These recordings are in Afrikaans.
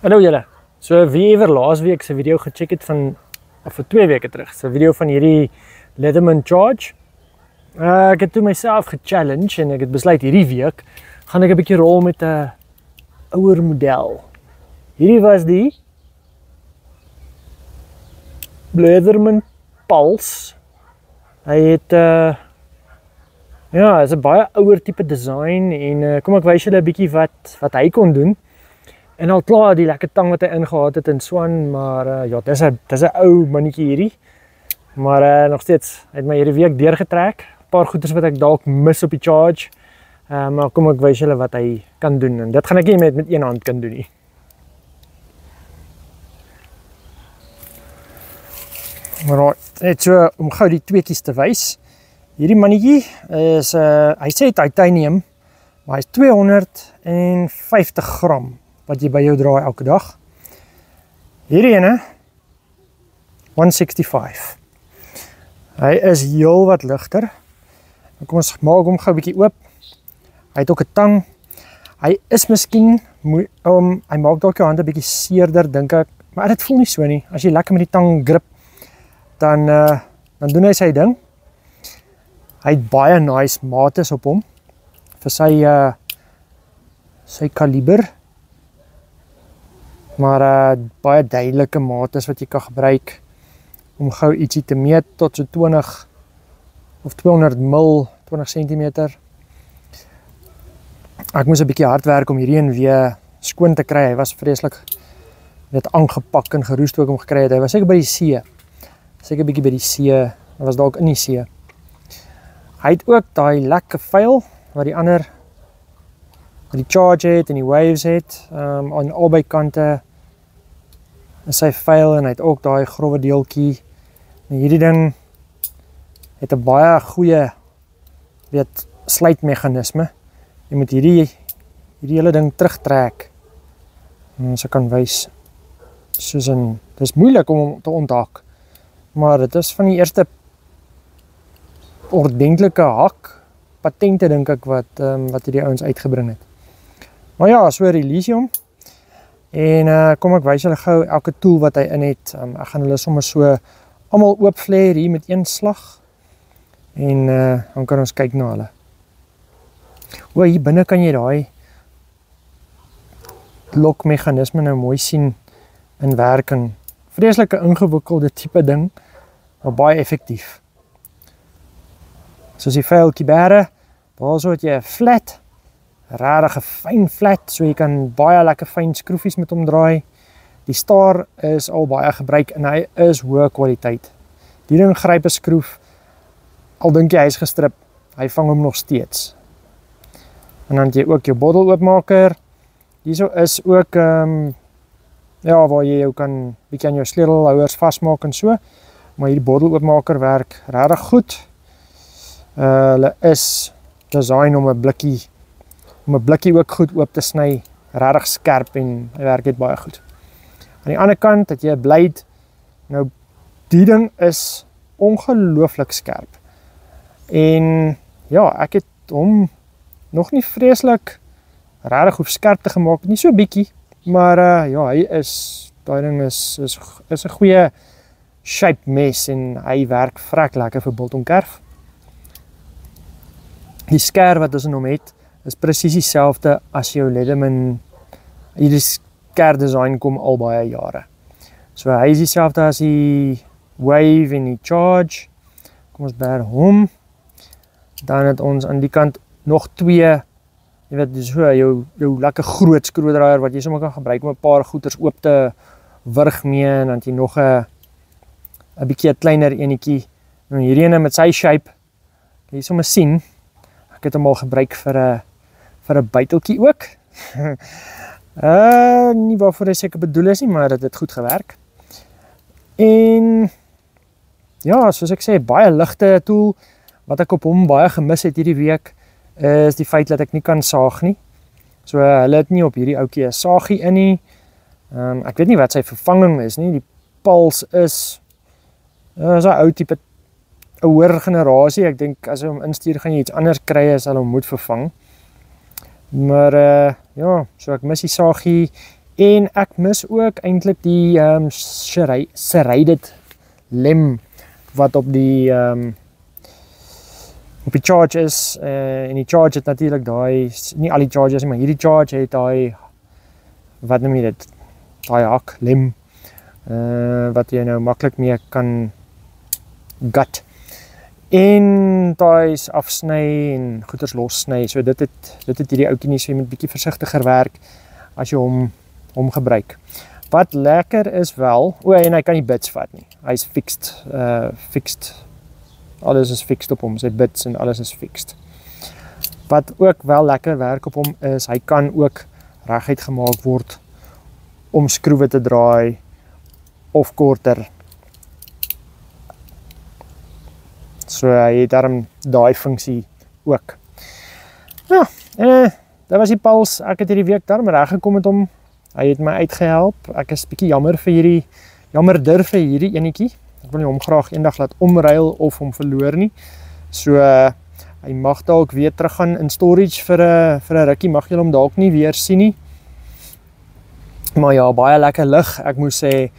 Hallo julle. So wie ever laasweek se video gecheck het of vir 2 weke terug, se video van hierdie Leatherman Charge. Ek het toe myself gechallenge en ek het besluit hierdie week gaan ek 'n bietjie rol met 'n ouer model. Hierdie was die Leatherman Pulse. Hy het ja, is 'n baie ouer tipe design en kom ek wys julle 'n bietjie wat hy kon doen. En al klaar die lekker tang wat hy ingehaat het in Swan, maar ja, dis 'n ou mannetjie hierdie. Maar nog steeds het my hierdie week deurgetrek. 'n Paar goeders wat ek dalk mis op die Charge. Maar kom ek wys julle wat hy kan doen en dit gaan ek nie met een hand kan doen nie. Maar net so om gou die tweetjies te wys. Hierdie mannetjie is hy sê titanium, maar hy's 250 gram wat jy by jou dra elke dag. Hierdie ene 165. Hy is heel wat ligter. Kom ons maak hom gou 'n bietjie oop. Hy het ook 'n tang. Hy is miskien hy maak dalk jou hand 'n bietjie seerder dink ek, maar dit voel nie so nie. As jy lekker met die tang grip, dan doen hy sy ding. Hy het baie nice mates op hom vir sy kaliber. Maar baie duidelike mates wat jy kan gebruik om gou ietsie te meet tot so 20 of 200 mil, 20 cm. Ek moes 'n bietjie hard werk om hierdie een weer skoon te kry. Hy was vreeslik net aangepak en geroes toe ek hom gekry het. Hy was seker by die see. Seker bietjie by die see. Hy was dalk in die see. Hy het ook daai lekker veil wat die ander wat die Charge het en die Waves het, aan albei kante is sy veil en hy het ook daai grove deeltjie. En hierdie ding het 'n baie goeie sluitmeganisme. Jy moet hierdie hele ding terugtrek. En so kan wys soos dis moeilik om hom te onthaak. Maar dit is van die eerste ordentlike hak patente dink ek wat hierdie ouens uitgebring het. Maar ja, so release hom. En kom ek wys julle gou elke tool wat hy in het. Ek gaan hulle sommer so almal oopvleer hier met een slag. En dan kan ons kyk na hulle. O, hier binne kan jy daai lokmeganisme nou mooi sien in werking. Vreeslike ingewikkelde tipe ding, maar baie effektief. Soos die veiltjie bære, daar so het jy 'n flat, regtig 'n fyn flat, so jy kan baie lekker fyn skroefies met hom draai. Die staar is al baie gebruik en hy is hoë kwaliteit. Die ding gryp 'n skroef, al dink jy hy is gestrip, hy vang hom nog steeds. En dan het jy ook jou botteloopmaker. Hierso is ook ja, waar jy jou kan bietjie aan jou sleutelhouers vasmaak en so, maar hierdie botteloopmaker werk regtig goed. Hulle is design om 'n blikkie ook goed oop te sny, regtig skerp en hy werk dit baie goed. Aan die ander kant het jy 'n blade. Nou die ding is ongelooflik skerp. En ja, ek het hom nog nie vreeslik regtig hoef skerp te gemaak, nie so bietjie, maar ja, daai ding is 'n goeie shape mes en hy werk vrek lekker vir biltongkerf. Die skêr wat ons in hom het, is presies dieselfde as jou Leatherman. Hierdie skêr design kom al baie jare. So hy is dieselfde as die Wave en die Charge. Kom ons bær hom. Dan het ons aan die kant nog 2, jy weet, so jou lekker groot skroedraaier wat jy sommer kan gebruik om 'n paar goeders oop te wurg mee, en dan het jy nog 'n bietjie 'n kleiner enetjie. Nou hierdie ene met sy shape, kan jy sommer sien. Ek het hom al gebruik vir 'n buiteltjie ook. Nie waarvoor hy seker bedoel is nie, maar dit het goed gewerk. En ja, soos ek sê, baie ligte tool. Wat ek op hom baie gemis het hierdie week, is die feit dat ek nie kan saag nie. So hulle het nie op hierdie ouetjie 'n saagie in nie. Ek weet nie wat sy vervanging is nie. Die Pulse is 'n ou tipe ouer generasie. Ek dink as jy hom instuur gaan jy iets anders kry as hulle hom moet vervang. Maar ja, so ek mis die saagie En ek mis ook eintlik die serrated lem wat op die charge is, en die charge het natuurlik daai, nie al die charges nie, maar hierdie charge het daai, wat noem jy dit, daai hak, lem, wat jy nou maklik mee kan gut, en daai afsny en goeders lossny, so dit het hierdie ouetjie nie, so jy moet bietjie versigtiger werk, as jy hom gebruik. Wat lekker is wel, en hy kan nie bits vat nie, hy is fixed, alles is fixed op hom, sy bits en alles is fixed. Wat ook wel lekker werk op hom is, hy kan ook reguit gemaak word om skroewe te draai of korter. So hy het daarom daai funksie ook. Ja, dit was die Puls, ek het hierdie week daarom reg gekom met hom. Hy het my uitgehelp. Ek is bietjie jammerder vir hierdie enetjie. Ek wil nie hom graag eendag laat omruil of hom verloor nie. So hy mag dalk weer teruggaan in storage vir 'n rukkie, mag julle hom dalk nie weer sien nie. Maar ja, baie lekker lig. Ek moet sê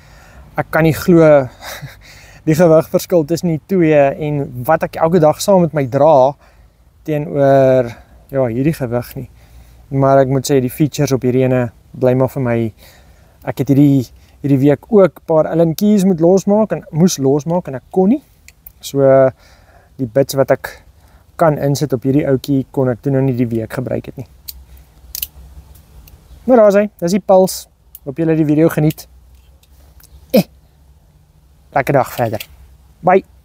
ek kan nie glo die gewigverskil tussen die twee en wat ek elke dag saam met my dra teenoor hierdie gewig nie. Maar ek moet sê die features op hierdie ene bly maar vir my. Ek het hierdie week ook 'n paar Allen keys moes losmaak en ek kon nie. So die bits wat ek kan insit op hierdie ouetjie kon ek toe nou nie die week gebruik het nie. Maar daar is hy, dis die Puls. Hoop julle die video geniet. Lekker dag verder. Bye.